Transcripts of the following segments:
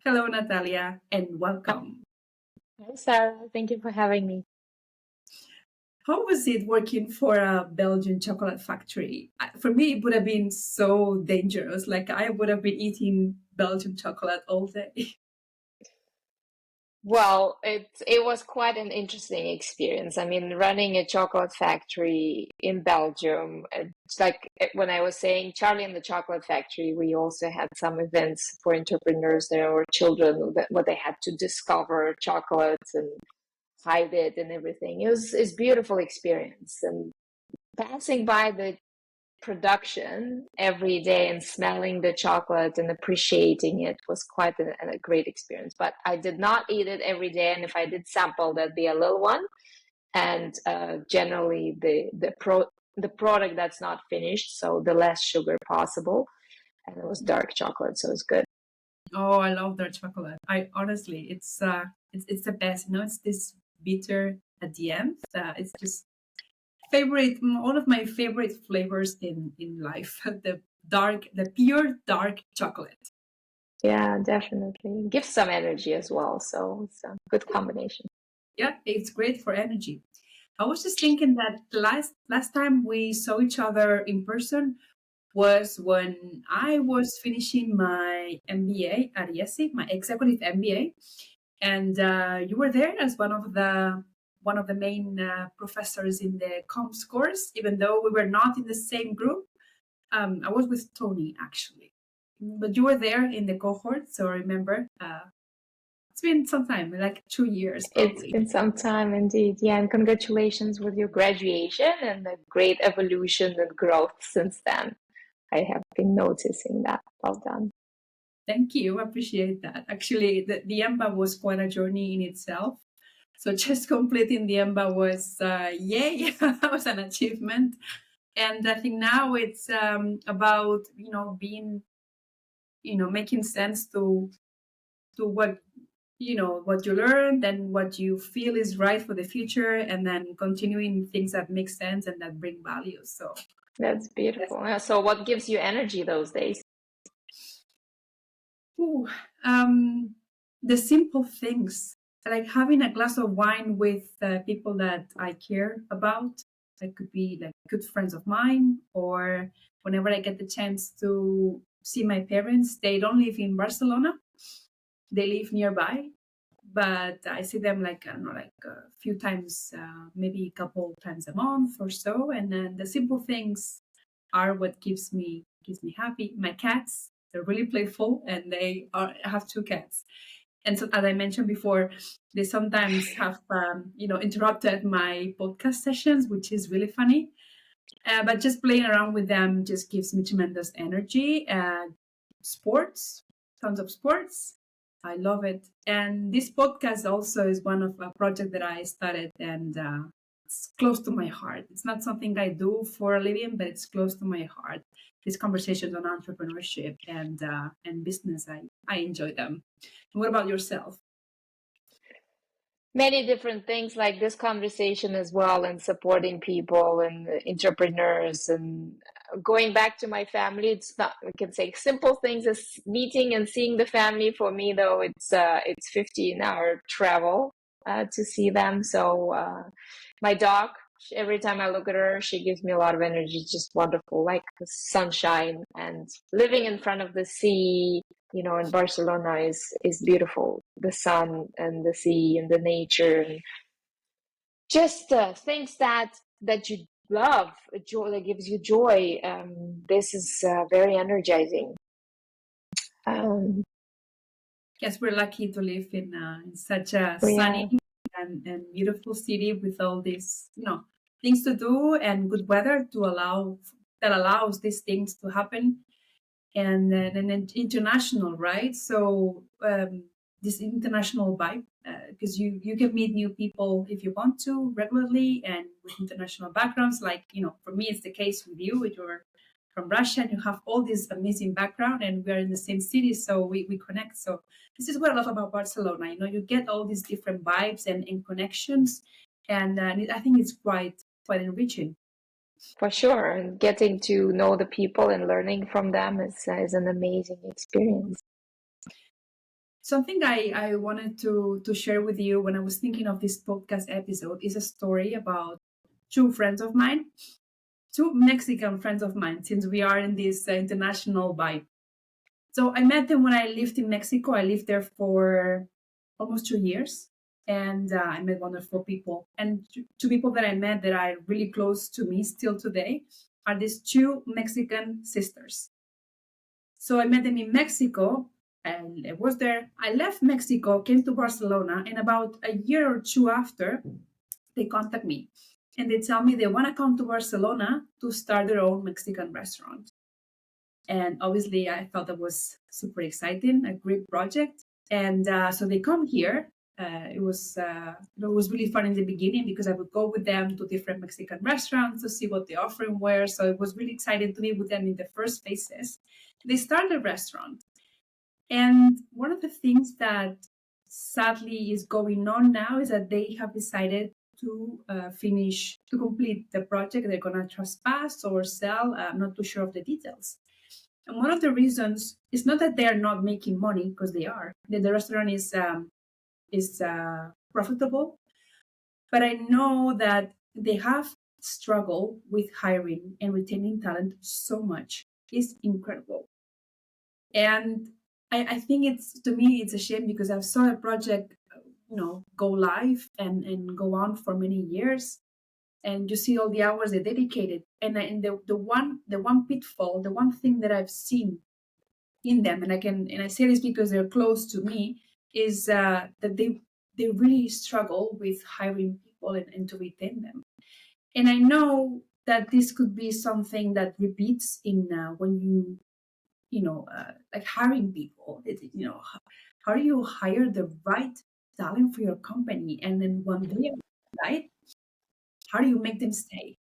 Hello, Natalia, and welcome. Hi, Sarah. Thank you for having me. How was it working for a Belgian chocolate factory? For me, it would have been so dangerous. Like, I would have been eating Belgian chocolate all day. Well, it was quite an interesting experience. I mean, running a chocolate factory in Belgium, it's like when I was saying Charlie and the Chocolate Factory, we also had some events for entrepreneurs there or children that what they had to discover chocolates and hide it and everything. It's beautiful experience and passing by the production every day and smelling the chocolate and appreciating it was quite a great experience. But I did not eat it every day, and if I did sample, that'd be a little one. And generally, the product that's not finished, so the less sugar possible, and it was dark chocolate, so it's good. Oh, I love dark chocolate. I honestly, it's the best. It's this bitter at the end. It's just one of my favorite flavors in life. The pure dark chocolate. Yeah, definitely gives some energy as well, so it's a good combination. Yeah, it's great for energy. I was just thinking that last time we saw each other in person was when I was finishing my MBA at IESE, my executive MBA, and you were there as one of the main professors in the comms course. Even though we were not in the same group, I was with Tony actually, but you were there in the cohort, so I remember. It's been some time, like 2 years It's probably. been some time indeed. Yeah, and congratulations with your graduation and the great evolution and growth since then. I have been noticing that. Well done. Thank you. I appreciate that. Actually, the EMBA was quite a journey in itself. So just completing the EMBA was, yay, that was an achievement. And I think now it's about, being, making sense to what you learned and what you feel is right for the future, and then continuing things that make sense and that bring value. So That's that's, beautiful. So, what gives you energy those days? ooh, um, the simple things, like having a glass of wine with people that I care about. That could be like good friends of mine, or whenever I get the chance to see my parents. They don't live in Barcelona; they live nearby, but I see them like I don't know, like a few times, maybe a couple times a month or so. And then the simple things are what keeps me happy. My cats, they're really playful, and I have two cats. And so, as I mentioned before, they sometimes have interrupted my podcast sessions, which is really funny. But just playing around with them just gives me tremendous energy. Sports, tons of sports. I love it. And this podcast also is one of a project that I started, and it's close to my heart. It's not something I do for a living, but it's close to my heart. These conversations on entrepreneurship and business, I enjoy them. And what about yourself? Many different things like this conversation as well, and supporting people and entrepreneurs. And going back to my family, it's not, we can say simple things as meeting and seeing the family. For me, though, it's 15-hour travel to see them. So my dog, every time I look at her, she gives me a lot of energy. It's just wonderful, like the sunshine and living in front of the sea. In Barcelona is beautiful. The sun and the sea and the nature, and just things that you love, a joy that gives you joy. This is very energizing. Um, Yes, we're lucky to live in such a we sunny are. and beautiful city with all these, things to do and good weather that allows these things to happen. And then international, right? So this international vibe, because you can meet new people if you want to regularly and with international backgrounds. Like for me, it's the case with you. You're from Russia and you have all this amazing background, and we are in the same city, so we connect. So this is what I love about Barcelona. You get all these different vibes and connections, and I think it's quite enriching. For sure, and getting to know the people and learning from them is an amazing experience. something I wanted to share with you when I was thinking of this podcast episode is a story about two friends of mine, two Mexican friends of mine, since we are in this international vibe. So I met them when I lived in Mexico. I lived there for almost 2 years, and I met wonderful people. And two people that I met that are really close to me still today are these two Mexican sisters. So I met them in Mexico, and I was there. I left Mexico, came to Barcelona, and about a year or two after, they contact me and they tell me they want to come to Barcelona to start their own Mexican restaurant. And obviously, I thought that was super exciting, a great project. And so they come here. It was really fun in the beginning because I would go with them to different Mexican restaurants to see what the offering were. So it was really exciting to be with them in the first phases. They started a restaurant, and one of the things that sadly is going on now is that they have decided to complete the project. They're going to trespass or sell. I'm not too sure of the details. And one of the reasons is not that they are not making money, because they are. The restaurant is profitable, but I know that they have struggled with hiring and retaining talent so much. It's incredible. And I think to me it's a shame because I've saw a project go live and go on for many years, and you see all the hours they dedicated. And the one pitfall, the one thing that I've seen in them, and I say this because they're close to me, is that they really struggle with hiring people and to retain them. And I know that this could be something that repeats in when like hiring people. How do you hire the right talent for your company, and then when they are right, how do you make them stay?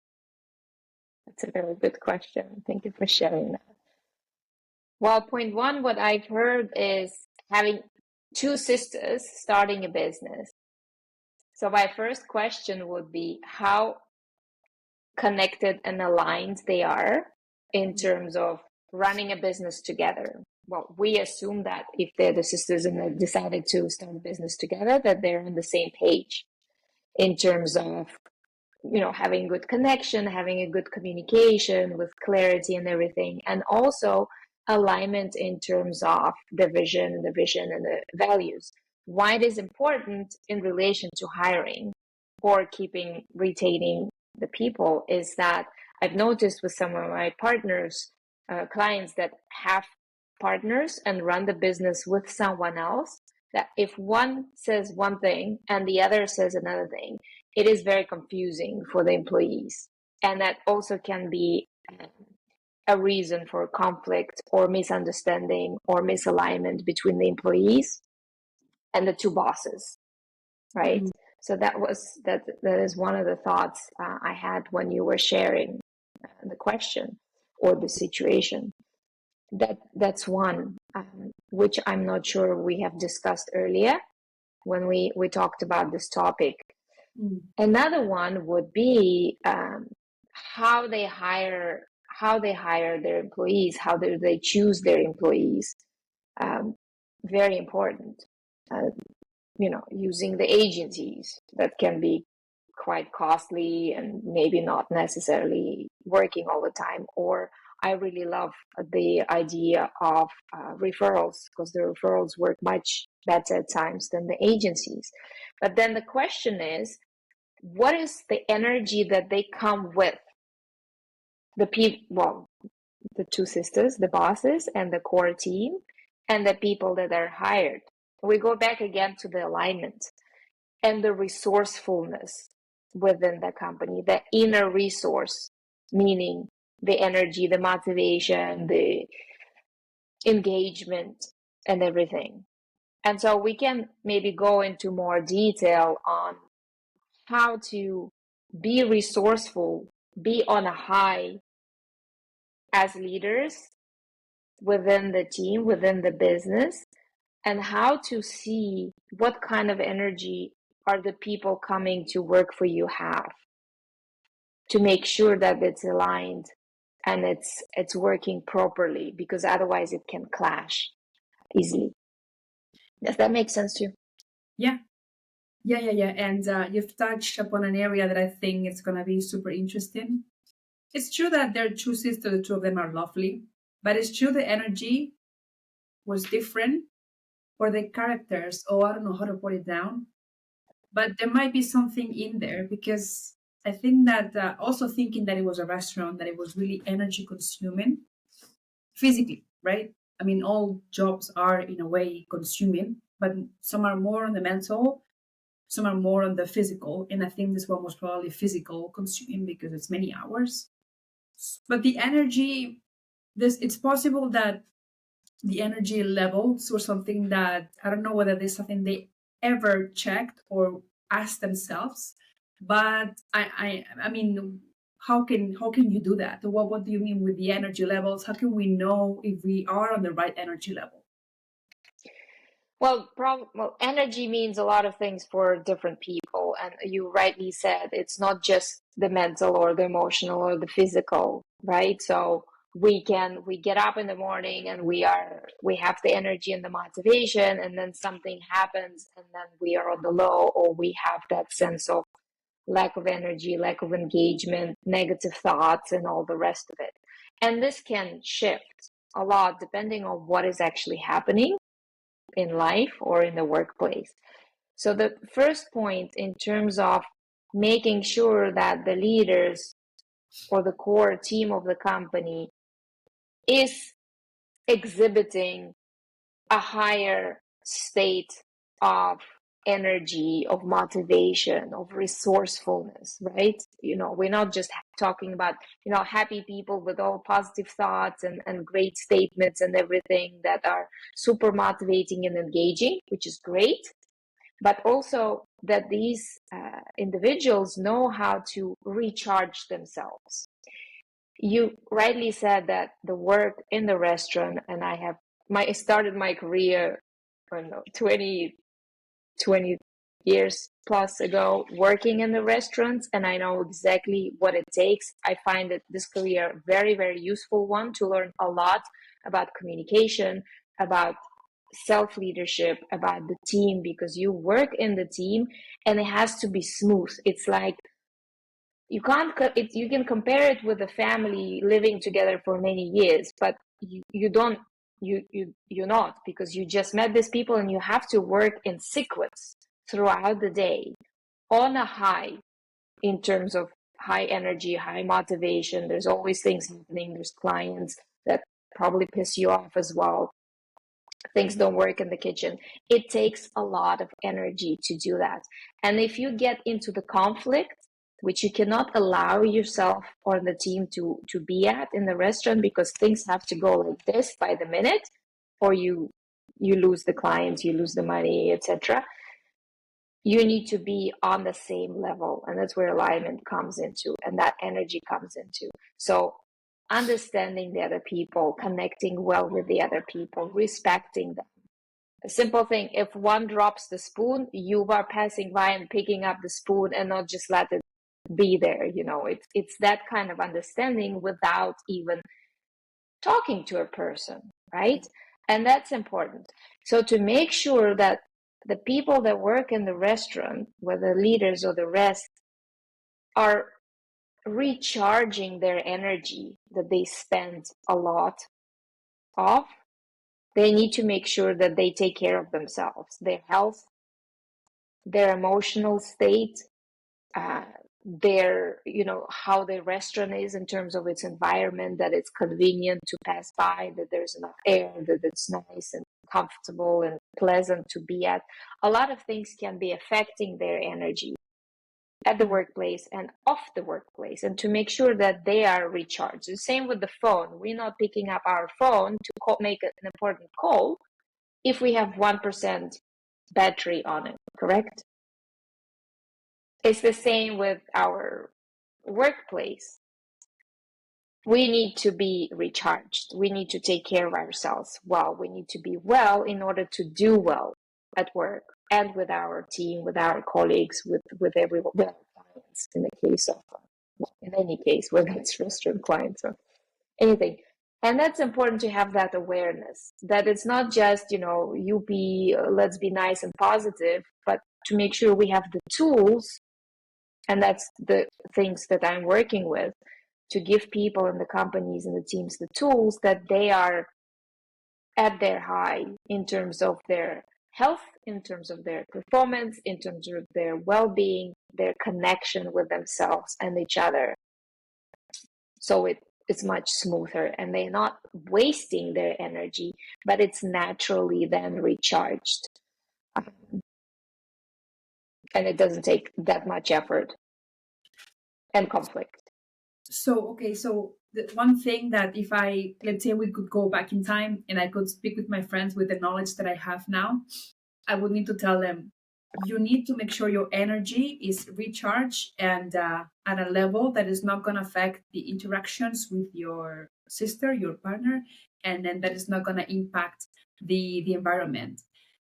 That's a very good question. Thank you for sharing that. Well, point one, what I've heard is having two sisters starting a business. So my first question would be how connected and aligned they are in terms of running a business together. Well, we assume that if they're the sisters and they decided to start a business together, that they're on the same page in terms of, having good connection, having a good communication with clarity and everything, and also alignment in terms of the vision and the values. Why it is important in relation to hiring or retaining the people is that I've noticed with some of my partners, clients that have partners and run the business with someone else, that if one says one thing and the other says another thing, it is very confusing for the employees. And that also can be a reason for conflict or misunderstanding or misalignment between the employees and the two bosses, right? Mm-hmm. So that is one of the thoughts I had when you were sharing the question or the situation. That's one, which I'm not sure we have discussed earlier when we talked about this topic. Mm-hmm. Another one would be how they hire their employees, how do they choose their employees. Very important. Using the agencies that can be quite costly and maybe not necessarily working all the time. Or I really love the idea of referrals, because the referrals work much better at times than the agencies. But then the question is, what is the energy that they come with? The two sisters, the bosses and the core team, and the people that are hired. We go back again to the alignment and the resourcefulness within the company, the inner resource, meaning the energy, the motivation, the engagement, and everything. And so we can maybe go into more detail on how to be resourceful, be on a high as leaders within the team, within the business, and how to see what kind of energy are the people coming to work for you have, to make sure that it's aligned and it's working properly, because otherwise it can clash easily. Does that make sense to you? Yeah. And you've touched upon an area that I think is going to be super interesting. It's true that their two sisters, the two of them are lovely, but it's true the energy was different for the characters. Oh, I don't know how to put it down, but there might be something in there because I think that also thinking that it was a restaurant, that it was really energy consuming physically, right? I mean, all jobs are in a way consuming, but some are more on the mental, some are more on the physical. And I think this one was probably physical consuming because it's many hours. But the energy, this it's possible that the energy levels or something that I don't know whether this is something they ever checked or asked themselves. But I mean, how can you do that? What do you mean with the energy levels? How can we know if we are on the right energy level? Well, energy means a lot of things for different people, and you rightly said it's not just the mental or the emotional or the physical, right? So we get up in the morning and we have the energy and the motivation, and then something happens, and then we are on the low, or we have that sense of lack of energy, lack of engagement, negative thoughts, and all the rest of it. And this can shift a lot depending on what is actually happening in life or in the workplace. So the first point in terms of making sure that the leaders or the core team of the company is exhibiting a higher state of energy, of motivation, of resourcefulness, right? We're not just talking about, happy people with all positive thoughts and great statements and everything that are super motivating and engaging, which is great, but also that these individuals know how to recharge themselves. You rightly said that the work in the restaurant, and I started my career, I don't know, 20 years plus ago working in the restaurants, and I know exactly what it takes. I find that this career very, very useful one to learn a lot about communication, about self-leadership, about the team, because you work in the team and it has to be smooth. It's like you can't you can compare it with a family living together for many years, but you don't you're not, because you just met these people and you have to work in sequence throughout the day on a high, in terms of high energy, high motivation. There's always things happening. There's clients that probably piss you off as well. Things don't work in the kitchen. It takes a lot of energy to do that. And if you get into the conflict, which you cannot allow yourself or the team to be at in the restaurant, because things have to go like this by the minute, or you lose the clients, you lose the money, etc. You need to be on the same level, and that's where alignment comes into, and that energy comes into. So understanding the other people, connecting well with the other people, respecting them. A simple thing, if one drops the spoon, you are passing by and picking up the spoon and not just let it be there. It's that kind of understanding without even talking to a person, right? And that's important. So to make sure that the people that work in the restaurant, whether leaders or the rest, are recharging their energy that they spend a lot of, they need to make sure that they take care of themselves, their health, their emotional state, how the restaurant is in terms of its environment, that it's convenient to pass by, that there's enough air, that it's nice and comfortable and pleasant to be at. A lot of things can be affecting their energy at the workplace and off the workplace, and to make sure that they are recharged. The same with the phone. We're not picking up our phone to make an important call if we have 1% battery on it, correct? It's the same with our workplace. We need to be recharged. We need to take care of ourselves well. We need to be well in order to do well at work and with our team, with our colleagues, with everyone, with our clients, in the case of, in any case, whether it's restaurant clients or anything. And that's important to have that awareness, that it's not just, let's be nice and positive, but to make sure we have the tools. And that's the things that I'm working with, to give people in the companies and the teams the tools that they are at their high in terms of their health, in terms of their performance, in terms of their well-being, their connection with themselves and each other. So it's much smoother, and they're not wasting their energy, but it's naturally then recharged. And it doesn't take that much effort and conflict. So the one thing that, if let's say we could go back in time and I could speak with my friends with the knowledge that I have now, I would need to tell them, you need to make sure your energy is recharged and at a level that is not going to affect the interactions with your sister, your partner, and then that is not going to impact the environment.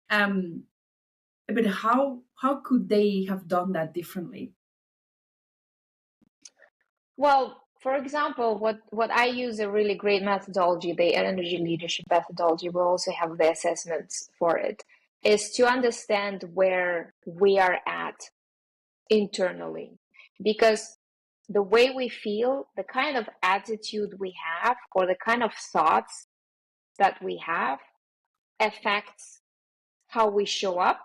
But how could they have done that differently? Well, for example, what I use a really great methodology, the energy leadership methodology, we also have the assessments for it, is to understand where we are at internally. Because the way we feel, the kind of attitude we have, or the kind of thoughts that we have affects how we show up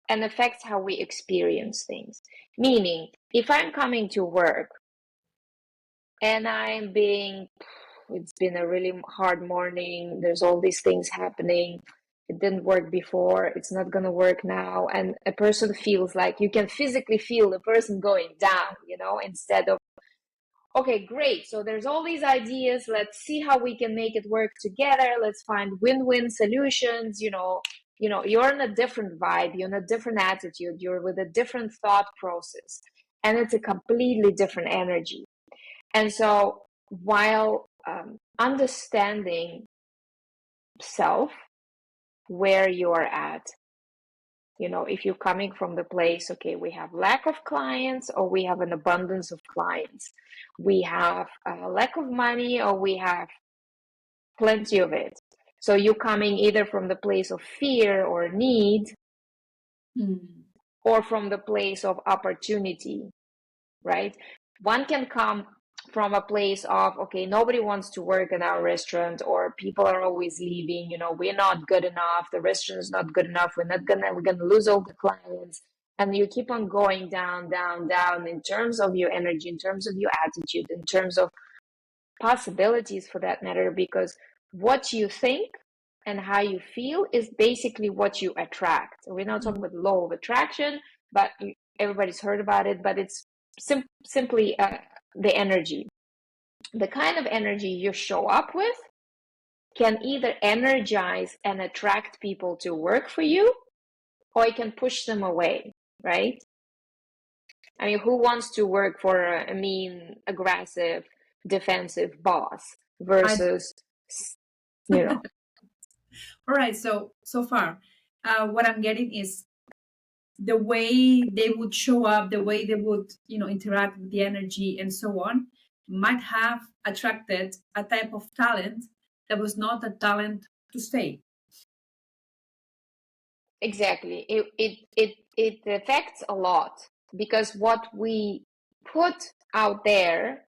and affects how we experience things. Meaning, if I'm coming to work and it's been a really hard morning, there's all these things happening, it didn't work before, it's not going to work now, and a person feels like, you can physically feel the person going down, instead of, okay, great, so there's all these ideas, let's see how we can make it work together, let's find win-win solutions, you're in a different vibe, you're in a different attitude, you're with a different thought process, and it's a completely different energy. And so while understanding self, where you are at, if you're coming from the place, okay, we have lack of clients or we have an abundance of clients, we have a lack of money or we have plenty of it. So you're coming either from the place of fear or need, or from the place of opportunity, right? One can come from a place of, okay, nobody wants to work in our restaurant, or people are always leaving, we're not good enough, the restaurant is not good enough, we're gonna lose all the clients, and you keep on going down in terms of your energy, in terms of your attitude, in terms of possibilities for that matter, because what you think and how you feel is basically what you attract. We're not talking about law of attraction, but everybody's heard about it, but it's simply the energy. The kind of energy you show up with can either energize and attract people to work for you, or it can push them away, right? I mean, who wants to work for a mean, aggressive, defensive boss versus, All right, so far, what I'm getting is the way they would show up, the way they would, interact with the energy and so on, might have attracted a type of talent that was not a talent to stay. Exactly. It affects a lot, because what we put out there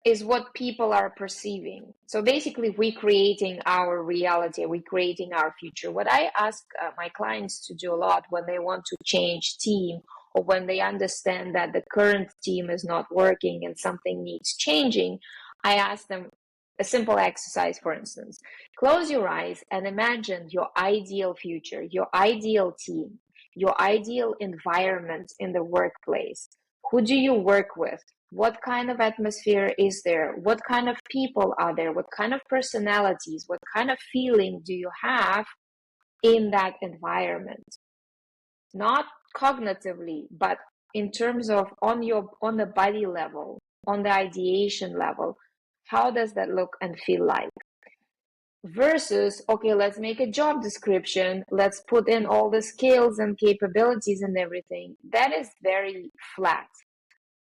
is what people are perceiving. So basically, we're creating our reality, we're creating our future. What I ask my clients to do a lot when they want to change team, or when they understand that the current team is not working and something needs changing, I ask them a simple exercise, for instance. Close your eyes and imagine your ideal future, your ideal team, your ideal environment in the workplace. Who do you work with? What kind of atmosphere is there? What kind of people are there? What kind of personalities? What kind of feeling do you have in that environment? Not cognitively, but in terms of on the body level, on the ideation level, how does that look and feel like? Versus, okay, let's make a job description, let's put in all the skills and capabilities and everything. That is very flat.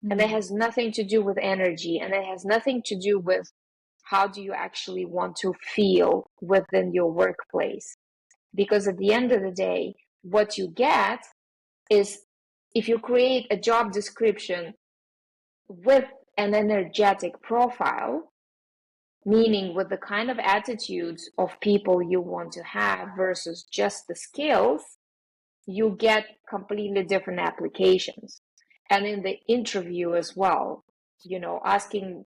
And it has nothing to do with energy, and it has nothing to do with how do you actually want to feel within your workplace? Because at the end of the day, what you get is, if you create a job description with an energetic profile, meaning with the kind of attitudes of people you want to have versus just the skills, you get completely different applications. And in the interview as well, asking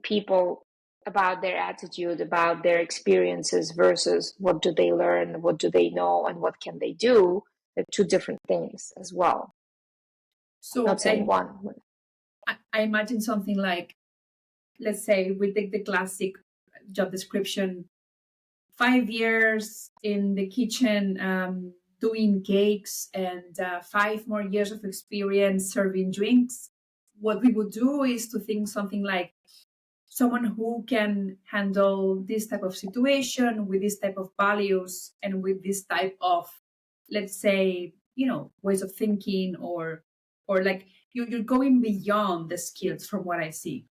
people about their attitude, about their experiences versus what do they learn, what do they know, and what can they do. They're two different things as well. So Not saying one. I imagine something like, let's say we take the classic job description, 5 years in the kitchen doing cakes, and 5 more years of experience serving drinks. What we would do is to think something like someone who can handle this type of situation with this type of values and with this type of, let's say, ways of thinking, or like you're going beyond the skills from what I see.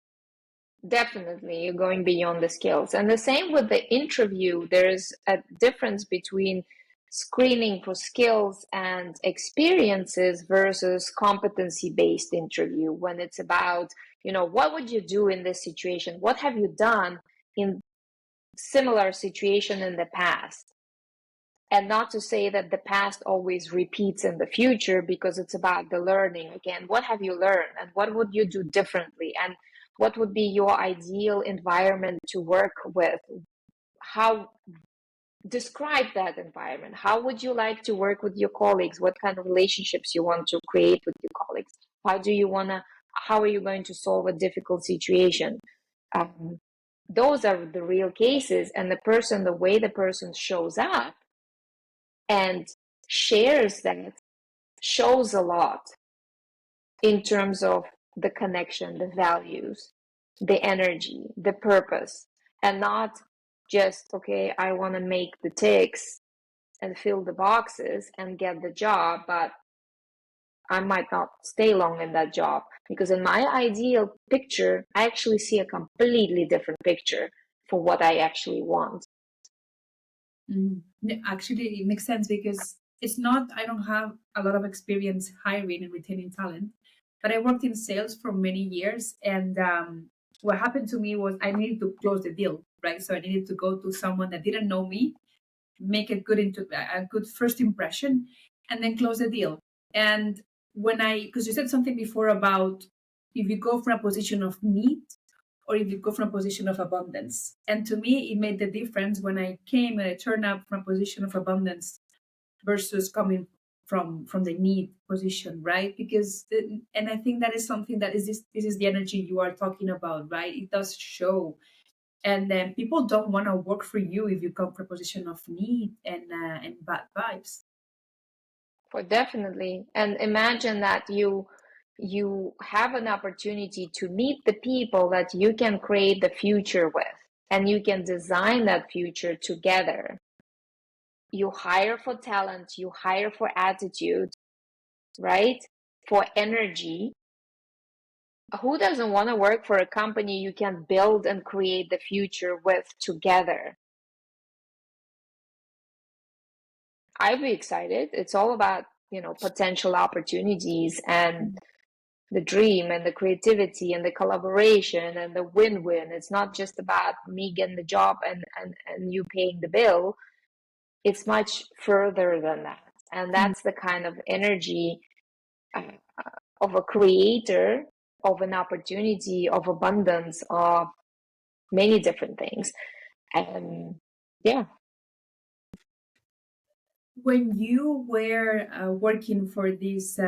Definitely, you're going beyond the skills. And the same with the interview. There's a difference between screening for skills and experiences versus competency-based interview, when it's about, what would you do in this situation? What have you done in similar situation in the past? And not to say that the past always repeats in the future, because it's about the learning. Again, what have you learned and what would you do differently? And what would be your ideal environment to work with? How describe that environment? How would you like to work with your colleagues? What kind of relationships you want to create with your colleagues? How are you going to solve a difficult situation? Those are the real cases. And the way the person shows up and shares that shows a lot in terms of the connection, the values, the energy, the purpose, and not just, okay, I want to make the ticks and fill the boxes and get the job, but I might not stay long in that job. Because in my ideal picture, I actually see a completely different picture for what I actually want. Actually, it makes sense, because it's not, I don't have a lot of experience hiring and retaining talent, but I worked in sales for many years. And what happened to me was I needed to close the deal, right? So I needed to go to someone that didn't know me, make a good first impression, and then close the deal. And because you said something before about if you go from a position of need or if you go from a position of abundance. And to me, it made the difference when I came and I turned up from a position of abundance versus coming from the need position, right? And I think that is something that this is the energy you are talking about, right? It does show. And then people don't want to work for you if you come from a position of need and bad vibes. For definitely. And imagine that you have an opportunity to meet the people that you can create the future with, and you can design that future together. You hire for talent, you hire for attitude, right? For energy. Who doesn't want to work for a company you can build and create the future with together? I'd be excited. It's all about, potential opportunities and the dream and the creativity and the collaboration and the win-win. It's not just about me getting the job and you paying the bill. It's much further than that. And that's the kind of energy of a creator, of an opportunity, of abundance, of many different things. And yeah. When you were working for this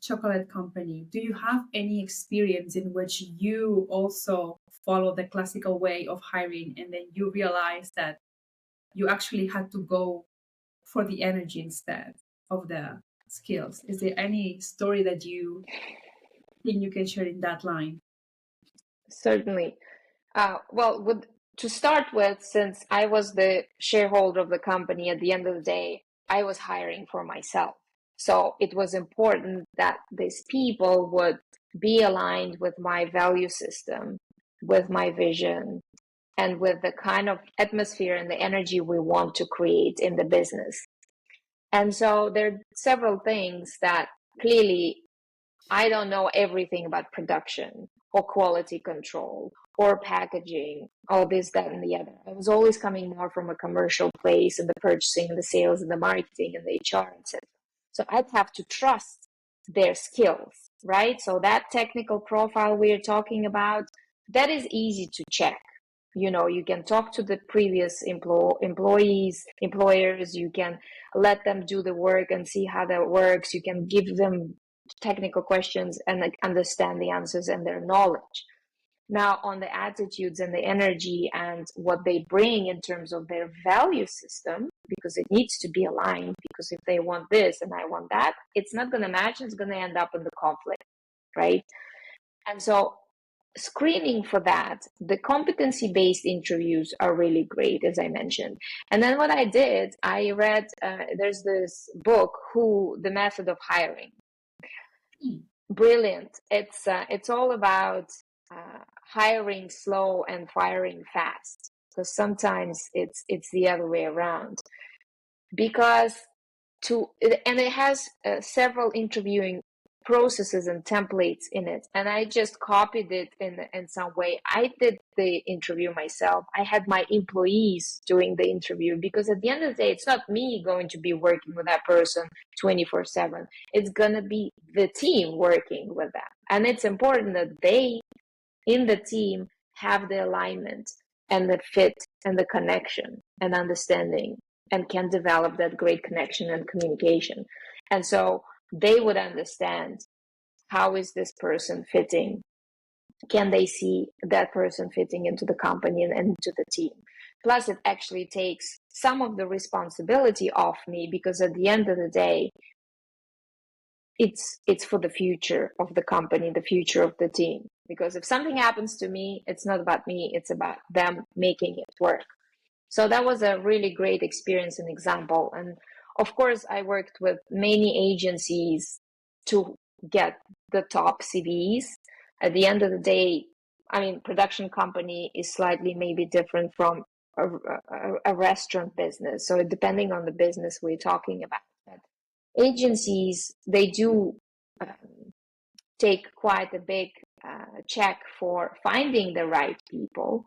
chocolate company, do you have any experience in which you also follow the classical way of hiring and then you realize that you actually had to go for the energy instead of the skills? Is there any story that you think you can share in that line? Certainly. Well, to start with, since I was the shareholder of the company, at the end of the day, I was hiring for myself. So it was important that these people would be aligned with my value system, with my vision, and with the kind of atmosphere and the energy we want to create in the business. And so there are several things that clearly I don't know everything about production or quality control or packaging, all this, that, and the other. I was always coming more from a commercial place, and the purchasing, and the sales, and the marketing, and the HR, etc. So I'd have to trust their skills, right? So that technical profile we're talking about, that is easy to check. You can talk to the previous employers, you can let them do the work and see how that works. You can give them technical questions and understand the answers and their knowledge. Now, on the attitudes and the energy and what they bring in terms of their value system, because it needs to be aligned, because if they want this and I want that, it's not going to match, it's going to end up in the conflict, right? And so screening for that, the competency-based interviews are really great, as I mentioned. And then what I did, I read, there's this book, The Method of Hiring. Brilliant. It's all about hiring slow and firing fast, because sometimes it's the other way around. Because and it has several interviewing processes and templates in it, and I just copied it in some way. I did the interview myself. I had my employees doing the interview, because at the end of the day, it's not me going to be working with that person 24/7. It's going to be the team working with that, and it's important that they in the team have the alignment and the fit and the connection and understanding, and can develop that great connection and communication. And so they would understand, how is this person fitting? Can they see that person fitting into the company and into the team? Plus, it actually takes some of the responsibility off me, because at the end of the day, it's for the future of the company, the future of the team. Because if something happens to me, it's not about me, it's about them making it work. So that was a really great experience and example. And of course, I worked with many agencies to get the top CVs. At the end of the day, I mean, production company is slightly maybe different from a restaurant business. So depending on the business we're talking about. But agencies, they do take quite a big check for finding the right people,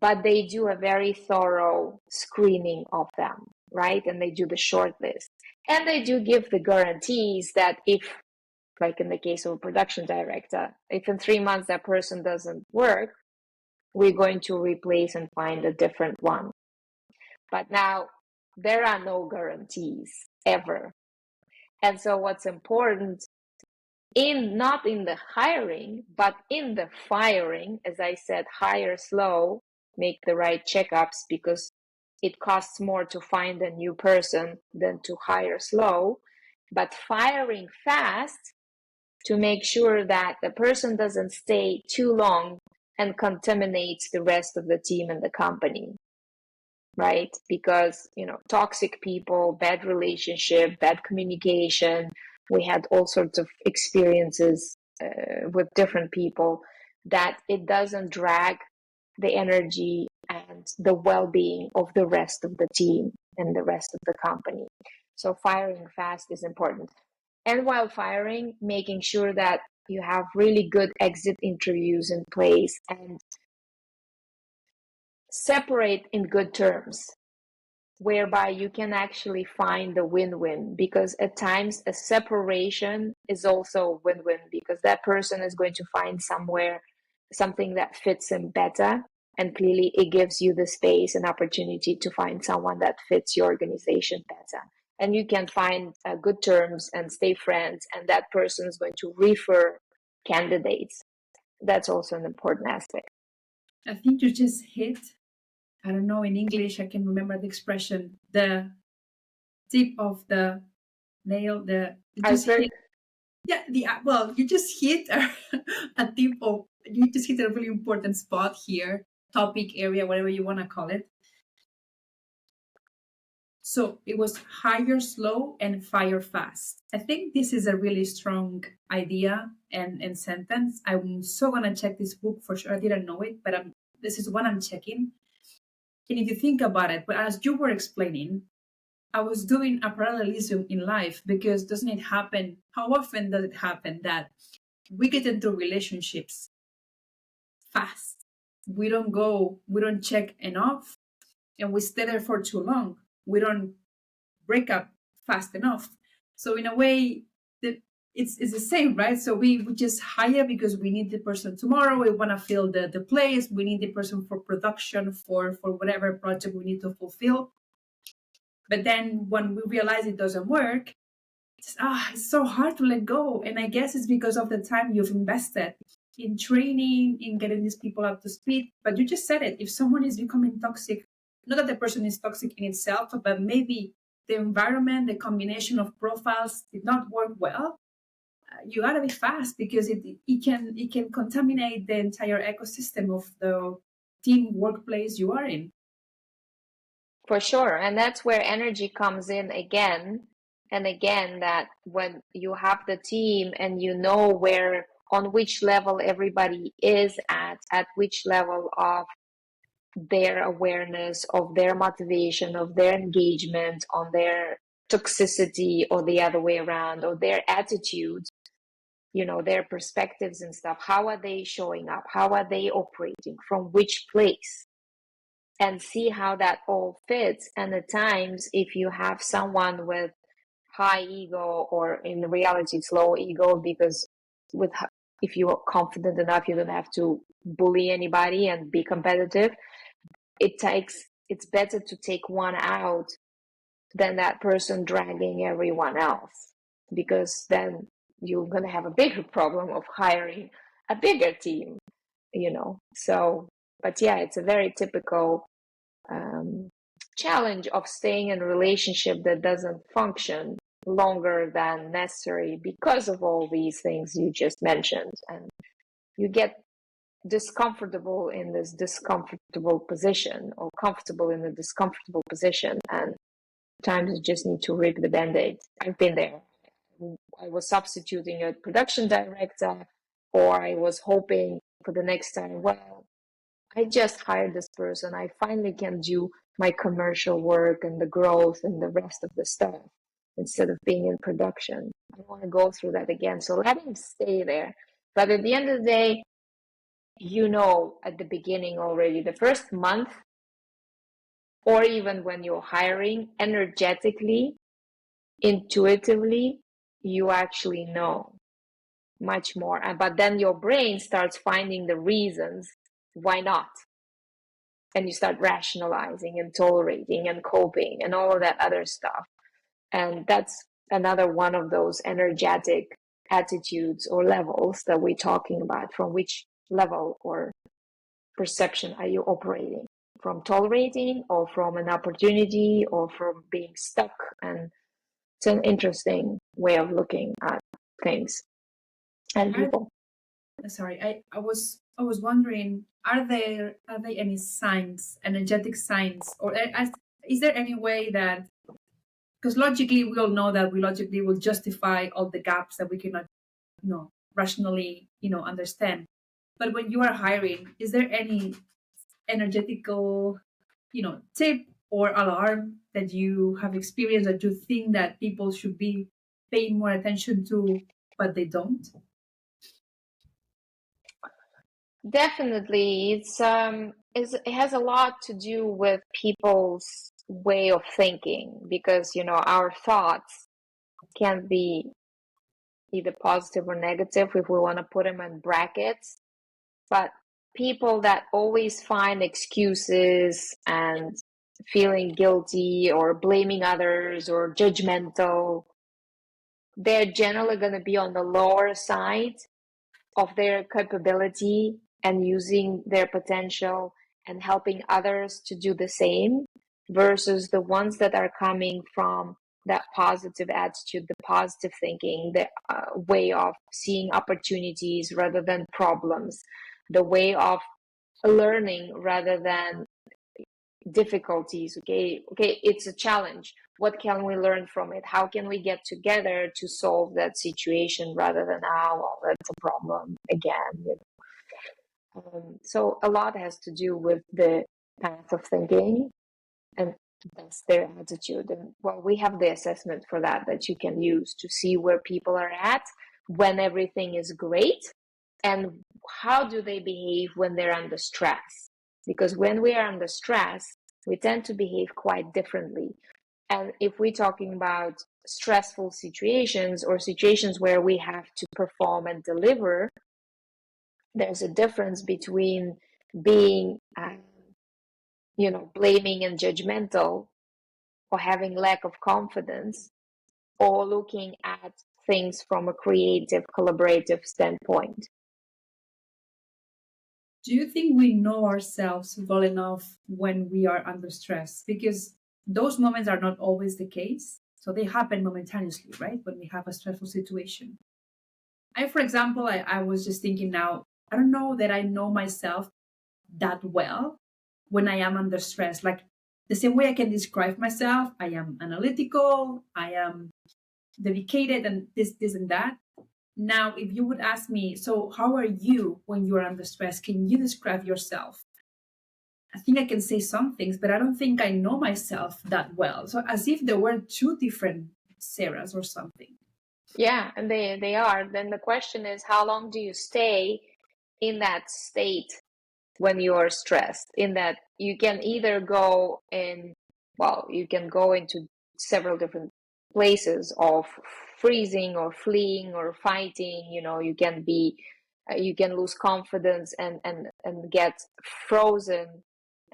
but they do a very thorough screening of them, right? And they do the short list. And they do give the guarantees that if, like in the case of a production director, if in 3 months that person doesn't work, we're going to replace and find a different one. But now there are no guarantees ever. And so what's important not in the hiring, but in the firing, as I said, hire slow, make the right checkups, because it costs more to find a new person than to hire slow, but firing fast to make sure that the person doesn't stay too long and contaminates the rest of the team and the company, right? Because, toxic people, bad relationship, bad communication, we had all sorts of experiences with different people, that it doesn't drag the energy and the well-being of the rest of the team and the rest of the company. So firing fast is important. And while firing, making sure that you have really good exit interviews in place and separate in good terms, whereby you can actually find the win-win, because at times a separation is also win-win, because that person is going to find something that fits him better, and clearly it gives you the space and opportunity to find someone that fits your organization better, and you can find good terms and stay friends, and that person is going to refer candidates. That's also an important aspect. I think you just hit, I don't know, in English, I can remember the expression, the tip of the nail, Iceberg? You just hit you just hit a really important spot here, topic area, whatever you want to call it. So it was hire slow and fire fast. I think this is a really strong idea and sentence. I'm so going to check this book for sure. I didn't know it, but This is what I'm checking. And if you think about it, but as you were explaining, I was doing a parallelism in life, because doesn't it happen? How often does it happen that we get into relationships fast? We don't check enough, and we stay there for too long. We don't break up fast enough. So in a way, it's the same, right? So we just hire because we need the person tomorrow. We want to fill the place. We need the person for production, for whatever project we need to fulfill. But then when we realize it doesn't work, it's so hard to let go. And I guess it's because of the time you've invested in training, in getting these people up to speed. But you just said it. If someone is becoming toxic, not that the person is toxic in itself, but maybe the environment, the combination of profiles did not work well, you gotta be fast, because it can contaminate the entire ecosystem of the team workplace you are in. For sure. And that's where energy comes in again and again, that when you have the team and you know where, on which level everybody is at which level of their awareness, of their motivation, of their engagement, on their toxicity, or the other way around, or their attitude, their perspectives and stuff. How are they showing up? How are they operating? From which place? And see how that all fits. And at times, if you have someone with high ego, or in reality it's low ego, because if you are confident enough, you don't have to bully anybody and be competitive. It's better to take one out than that person dragging everyone else, because then you're going to have a bigger problem of hiring a bigger team. So, but yeah, it's a very typical challenge of staying in a relationship that doesn't function longer than necessary because of all these things you just mentioned. And you get discomfortable in this discomfortable position, or comfortable in the discomfortable position, and sometimes you just need to rip the band-aid. I've been there. I was substituting a production director, or I was hoping for the next time, well, I just hired this person, I finally can do my commercial work and the growth and the rest of the stuff instead of being in production. I don't want to go through that again. So let him stay there. But at the end of the day, at the beginning already, the first month, or even when you're hiring, energetically, intuitively, you actually know much more. But then your brain starts finding the reasons why not. And you start rationalizing and tolerating and coping and all of that other stuff. And that's another one of those energetic attitudes or levels that we're talking about. From which level or perception are you operating? From tolerating, or from an opportunity, or from being stuck? And it's an interesting way of looking at things and people. Sorry, I was wondering, are there any signs, energetic signs, or is there any way that, because logically we all know that we logically will justify all the gaps that we cannot, rationally, understand. But when you are hiring, is there any energetical, tip or alarm that you have experienced, that you think that people should be paying more attention to, but they don't? Definitely, it has a lot to do with people's way of thinking, because our thoughts can be either positive or negative if we want to put them in brackets. But people that always find excuses and feeling guilty or blaming others or judgmental, they're generally going to be on the lower side of their capability and using their potential and helping others to do the same, versus the ones that are coming from that positive attitude, the positive thinking, the way of seeing opportunities rather than problems, the way of learning rather than difficulties. Okay, it's a challenge. What can we learn from it? How can we get together to solve that situation rather than, well, that's a problem again. So a lot has to do with the path of thinking and that's their attitude. And well, we have the assessment for that you can use to see where people are at when everything is great and how do they behave when they're under stress. Because when we are under stress, we tend to behave quite differently. And if we're talking about stressful situations or situations where we have to perform and deliver, there's a difference between being, blaming and judgmental or having lack of confidence or looking at things from a creative, collaborative standpoint. Do you think we know ourselves well enough when we are under stress? Because those moments are not always the case. So they happen momentaneously, right? When we have a stressful situation. For example, I was just thinking now, I don't know that I know myself that well when I am under stress. Like the same way I can describe myself, I am analytical, I am dedicated, and this, and that. Now, if you would ask me, so how are you when you're under stress? Can you describe yourself? I think I can say some things, but I don't think I know myself that well. So as if there were two different Sarahs or something. Yeah, and they are. Then the question is, how long do you stay in that state when you are stressed? In that you can either go in, well, you can go into several different places of freezing or fleeing or fighting. You can be, you can lose confidence and get frozen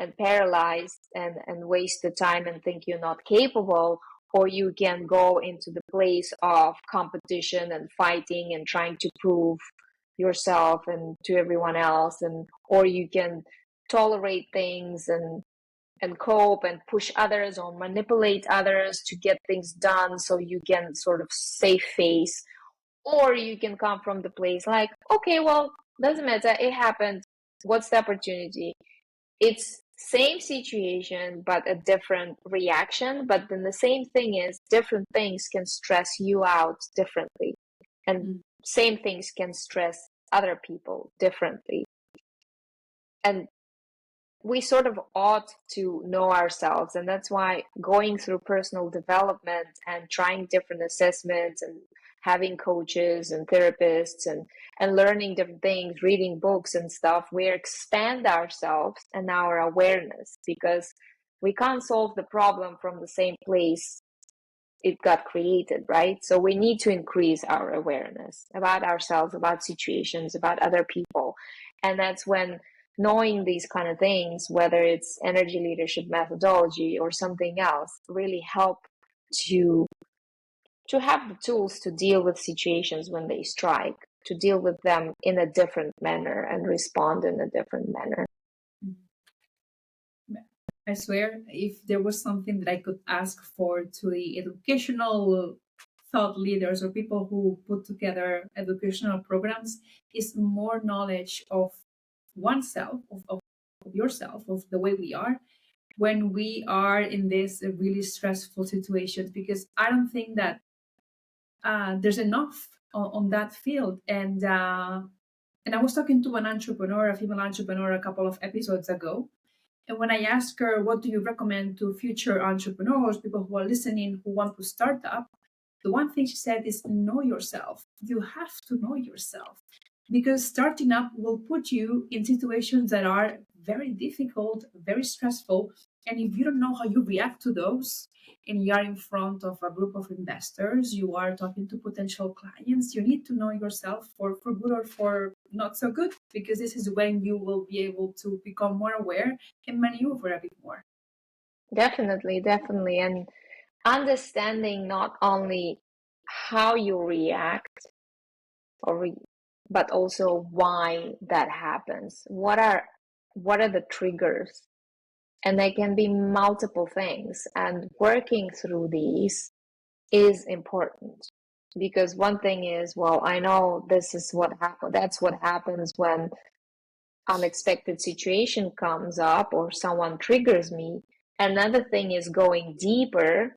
and paralyzed and waste the time and think you're not capable, or you can go into the place of competition and fighting and trying to prove yourself and to everyone else, and or you can tolerate things and cope and push others or manipulate others to get things done so you can sort of save face, or you can come from the place like, okay, well, doesn't matter, it happened, what's the opportunity? It's same situation but a different reaction, but then the same thing is different things can stress you out differently, and same things can stress other people differently. And we sort of ought to know ourselves, and that's why going through personal development and trying different assessments and having coaches and therapists and learning different things, reading books and stuff, we expand ourselves and our awareness, because we can't solve the problem from the same place it got created, right? So we need to increase our awareness about ourselves, about situations, about other people. And that's when knowing these kind of things, whether it's energy leadership methodology or something else, really help to have the tools to deal with situations when they strike, to deal with them in a different manner and respond in a different manner. I swear, if there was something that I could ask for to the educational thought leaders or people who put together educational programs, is more knowledge of oneself, of yourself, of the way we are when we are in this really stressful situations, because I don't think that there's enough on that field. And I was talking to an entrepreneur, a female entrepreneur, a couple of episodes ago. And when I asked her, what do you recommend to future entrepreneurs, people who are listening, who want to start up? The one thing she said is know yourself. You have to know yourself, because starting up will put you in situations that are very difficult, very stressful. And if you don't know how you react to those, and you are in front of a group of investors, you are talking to potential clients, you need to know yourself for good or for not so good, because this is when you will be able to become more aware and maneuver a bit more. Definitely, definitely. And understanding not only how you react but also why that happens. What are the triggers? And they can be multiple things, and working through these is important, because one thing is, well, I know this is what happens, that's what happens when unexpected situation comes up or someone triggers me. Another thing is going deeper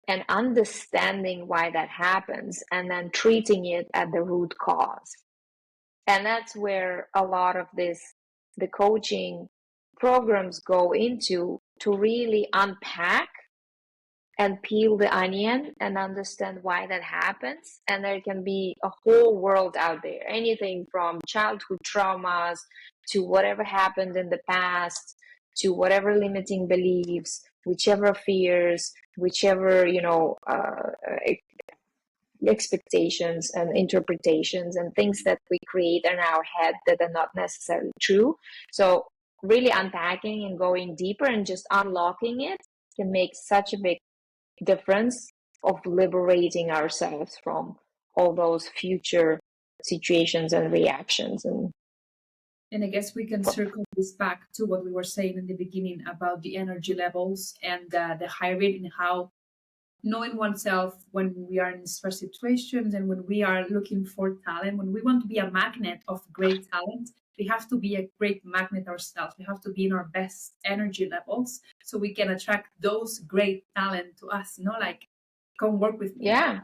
and understanding why that happens and then treating it at the root cause. And that's where a lot of the coaching programs go into, to really unpack and peel the onion and understand why that happens. And there can be a whole world out there, anything from childhood traumas to whatever happened in the past, to whatever limiting beliefs, whichever fears, whichever, expectations and interpretations and things that we create in our head that are not necessarily true. So really unpacking and going deeper and just unlocking it can make such a big difference of liberating ourselves from all those future situations and reactions. And I guess we can circle this back to what we were saying in the beginning about the energy levels and the high rate, and how knowing oneself when we are in stress situations and when we are looking for talent, when we want to be a magnet of great talent, we have to be a great magnet ourselves. We have to be in our best energy levels so we can attract those great talent to us, like, come work with me. Yeah,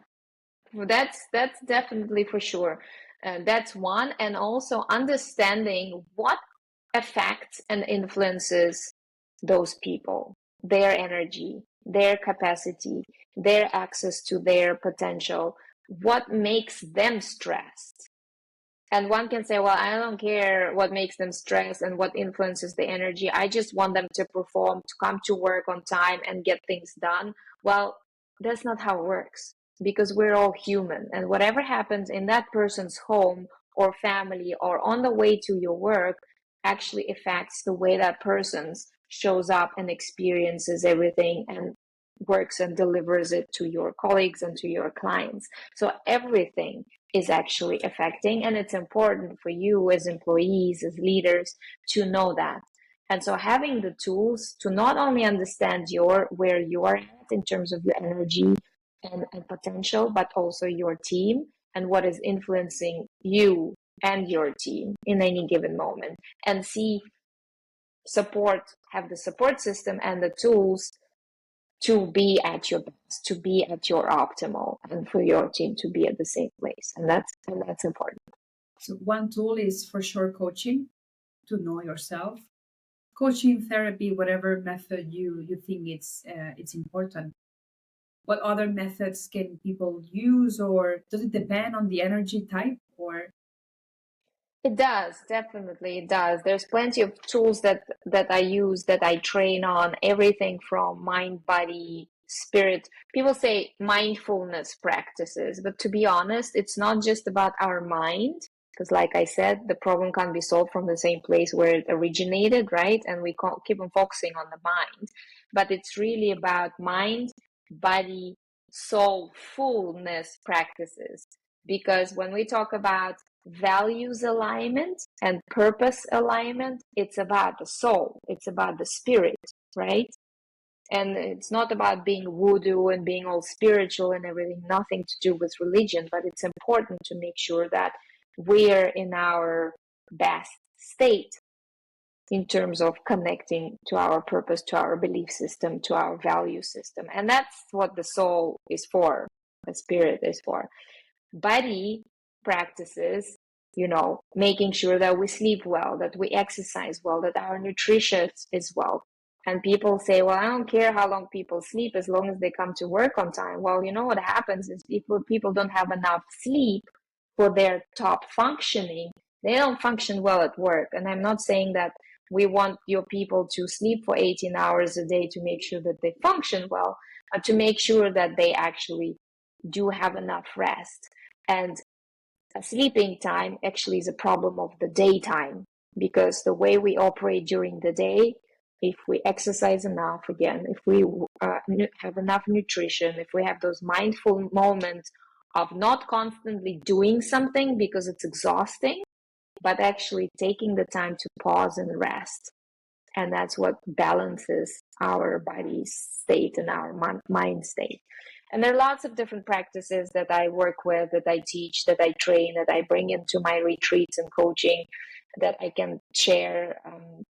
that's definitely for sure. That's one. And also understanding what affects and influences those people, their energy, their capacity, their access to their potential, what makes them stressed. And one can say, well, I don't care what makes them stressed and what influences the energy. I just want them to perform, to come to work on time and get things done. Well, that's not how it works, because we're all human. And whatever happens in that person's home or family or on the way to your work actually affects the way that person shows up and experiences everything and works and delivers it to your colleagues and to your clients. So everything is actually affecting, and it's important for you as employees, as leaders, to know that. And so having the tools to not only understand where you are at in terms of your energy and potential, but also your team and what is influencing you and your team in any given moment, and have the support system and the tools to be at your best, to be at your optimal, and for your team to be at the same place. And that's important. So one tool is for sure coaching, to know yourself. Coaching, therapy, whatever method you think it's important. What other methods can people use, or does it depend on the energy type? Or It does, definitely it does. There's plenty of tools that I use, that I train on, everything from mind, body, spirit. People say mindfulness practices, but to be honest, it's not just about our mind, because like I said, the problem can't be solved from the same place where it originated, right? And we can't keep on focusing on the mind, but it's really about mind, body, soul fullness practices. Because when we talk about values alignment and purpose alignment, it's about the soul, it's about the spirit, right? And it's not about being voodoo and being all spiritual and everything, nothing to do with religion, but it's important to make sure that we're in our best state in terms of connecting to our purpose, to our belief system, to our value system. And that's what the soul is for, the spirit is for. Body practices, making sure that we sleep well, that we exercise well, that our nutrition is well. And people say, well, I don't care how long people sleep as long as they come to work on time. Well, what happens is people don't have enough sleep for their top functioning. They don't function well at work. And I'm not saying that we want your people to sleep for 18 hours a day to make sure that they function well, but to make sure that they actually do have enough rest. And a sleeping time actually is a problem of the daytime, because the way we operate during the day, if we exercise enough, again, if we have enough nutrition, if we have those mindful moments of not constantly doing something because it's exhausting, but actually taking the time to pause and rest. And that's what balances our body state and our mind state. And there are lots of different practices that I work with, that I teach, that I train, that I bring into my retreats and coaching, that I can share.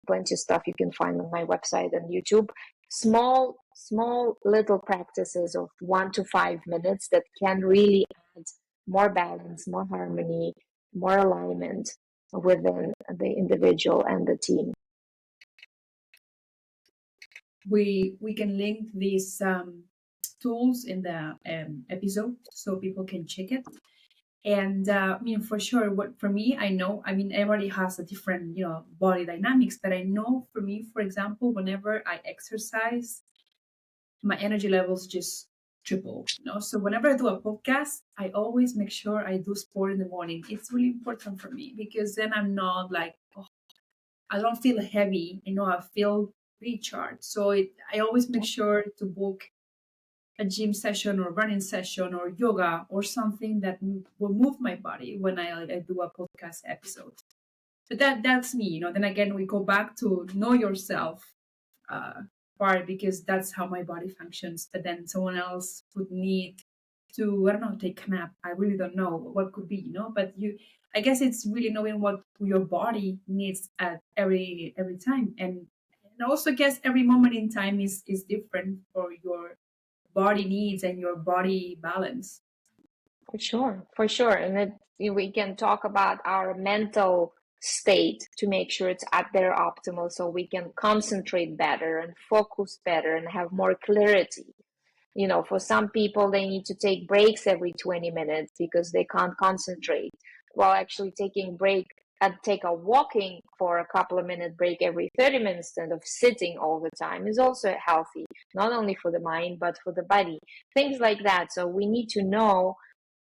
Plenty of stuff you can find on my website and YouTube. Small little practices of 1 to 5 minutes that can really add more balance, more harmony, more alignment within the individual and the team. We can link these tools in the episode so people can check it. And I mean, for sure, what for me, I know, I mean, everybody has a different, body dynamics, but I know for me, for example, whenever I exercise, my energy levels just triple, So whenever I do a podcast, I always make sure I do sport in the morning. It's really important for me because then I'm not like, oh, I don't feel heavy, I feel recharged. So I always make sure to book a gym session or running session or yoga or something that will move my body when I do a podcast episode. But that's me, Then again, we go back to know yourself uh, part because that's how my body functions. But then someone else would need to, I don't know, take a nap. I really don't know what could be, But I guess it's really knowing what your body needs at every time, and also guess every moment in time is different for your body needs and your body balance. For sure. And we can talk about our mental state to make sure it's at their optimal so we can concentrate better and focus better and have more clarity. For some people, they need to take breaks every 20 minutes because they can't concentrate. While actually taking break and take a walking for a couple of minute break every 30 minutes instead of sitting all the time is also healthy, not only for the mind, but for the body. Things like that. So we need to know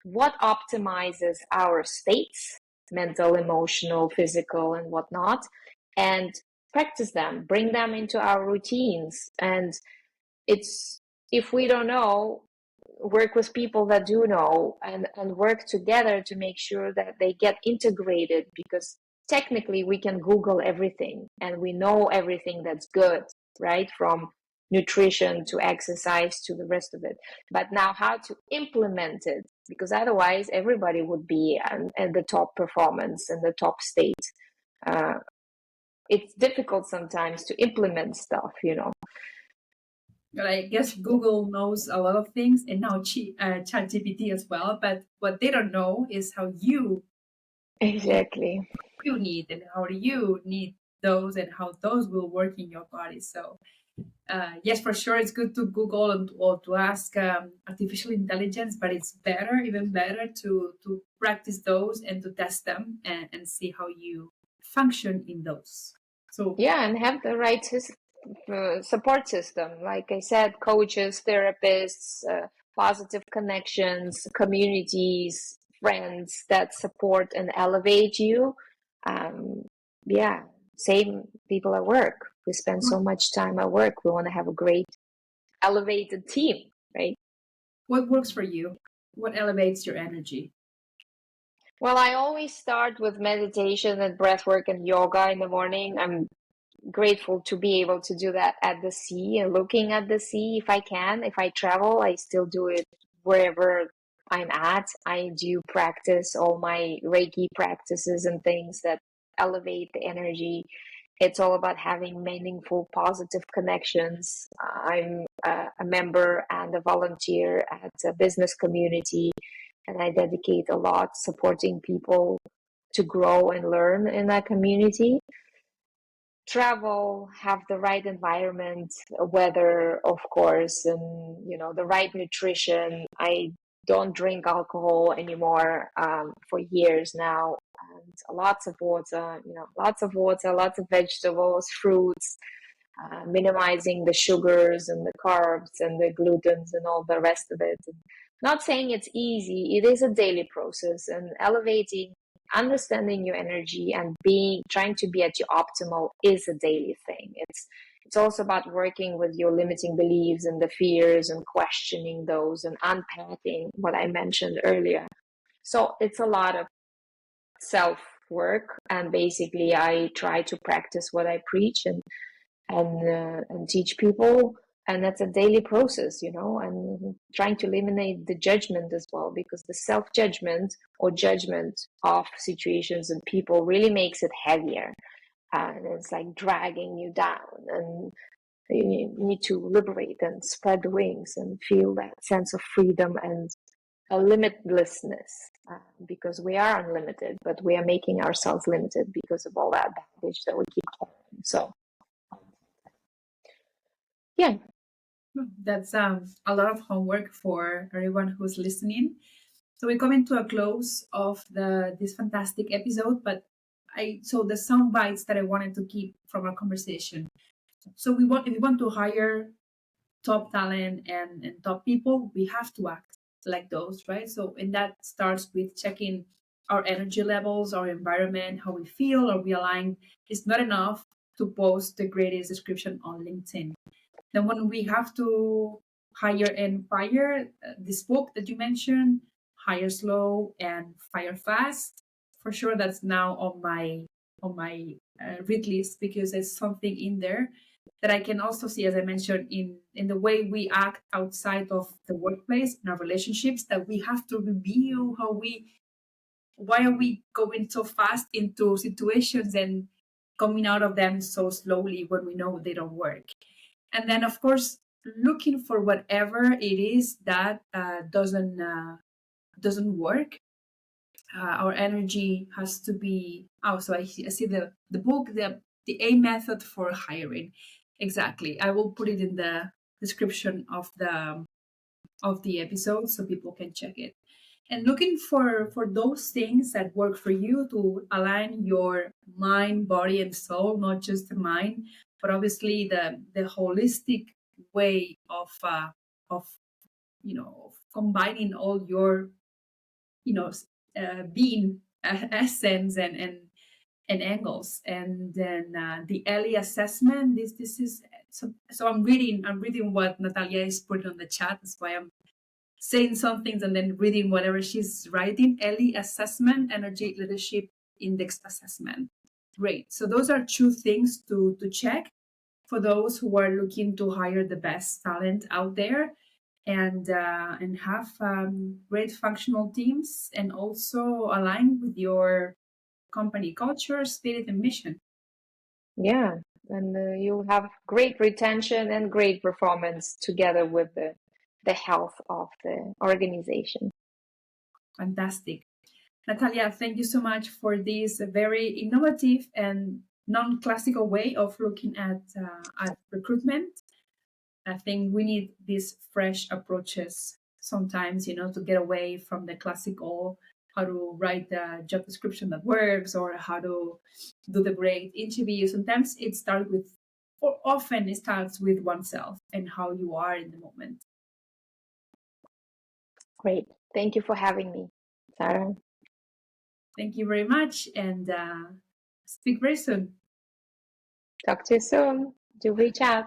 what optimizes our states, mental, emotional, physical, and whatnot, and practice them, bring them into our routines. And it's, if we don't know, work with people that do know, and work together to make sure that they get integrated, because technically we can Google everything and we know everything that's good, right? From nutrition to exercise to the rest of it. But now how to implement it, because otherwise everybody would be at the top performance and the top state. It's difficult sometimes to implement stuff. But I guess Google knows a lot of things, and now ChatGPT as well. But what they don't know is how Exactly. you need, and how do you need those, and how those will work in your body. So yes, for sure, it's good to Google or to ask artificial intelligence, but it's better, even better, to practice those and to test them and see how you function in those. So Yeah, and have the right support system. Like I said, coaches, therapists, positive connections, communities, friends that support and elevate you. Um, yeah, same people at work. We spend so much time at work. We want to have a great elevated team, right? what works for you? What elevates your energy? Well, I always start with meditation and breath work and yoga in the morning. I'm grateful to be able to do that at the sea and looking at the sea if I can. If I travel, I still do it wherever I'm at. I do practice all my Reiki practices and things that elevate the energy. It's all about having meaningful, positive connections. I'm a member and a volunteer at a business community, and I dedicate a lot supporting people to grow and learn in that community. Travel, have the right environment, weather, of course, and the right nutrition. I don't drink alcohol anymore for years now, and lots of water. Lots of water, lots of vegetables, fruits. Minimizing the sugars and the carbs and the glutens and all the rest of it. Not saying it's easy. It is a daily process, and elevating, understanding your energy and trying to be at your optimal is a daily thing. It's also about working with your limiting beliefs and the fears and questioning those and unpacking what I mentioned earlier. So it's a lot of self work, and basically I try to practice what I preach and teach people, and that's a daily process, and trying to eliminate the judgment as well, because the self-judgment or judgment of situations and people really makes it heavier, and it's like dragging you down, and you need to liberate and spread the wings and feel that sense of freedom and a limitlessness, because we are unlimited, but we are making ourselves limited because of all that baggage that we keep carrying. So, yeah. That's a lot of homework for everyone who's listening. So we're coming to a close of this fantastic episode, but the sound bites that I wanted to keep from our conversation. So if we want to hire top talent and top people, we have to act like those, right? So, and that starts with checking our energy levels, our environment, how we feel, are we aligned? It's not enough to post the greatest description on LinkedIn. Then when we have to hire and fire, this book that you mentioned, Hire Slow and Fire Fast, for sure that's now on my read list, because there's something in there that I can also see, as I mentioned, in the way we act outside of the workplace, in our relationships, that we have to review why are we going so fast into situations and coming out of them so slowly when we know they don't work. And then, of course, looking for whatever it is that doesn't work. Our energy has to be. Oh, so I see the book, the A method for hiring. Exactly. I will put it in the description of the episode so people can check it. And looking for those things that work for you to align your mind, body, and soul, not just the mind, but obviously the holistic way of combining all your you know being essence and angles. And then the Ellie assessment. This is so I'm reading what Natalia is putting on the chat. That's why I'm saying some things and then reading whatever she's writing. Ellie assessment, energy leadership index assessment. Great. So those are two things to check for those who are looking to hire the best talent out there, and have great functional teams, and also align with your company culture, spirit, and mission. Yeah, and you'll have great retention and great performance together with the health of the organization. Fantastic. Natalia, thank you so much for this very innovative and non-classical way of looking at recruitment. I think we need these fresh approaches sometimes, to get away from the classical how to write a job description that works, or how to do the great interview. Sometimes it starts with, or often it starts with oneself and how you are in the moment. Great. Thank you for having me, Sara. Thank you very much, and speak very soon. Talk to you soon. Do reach out.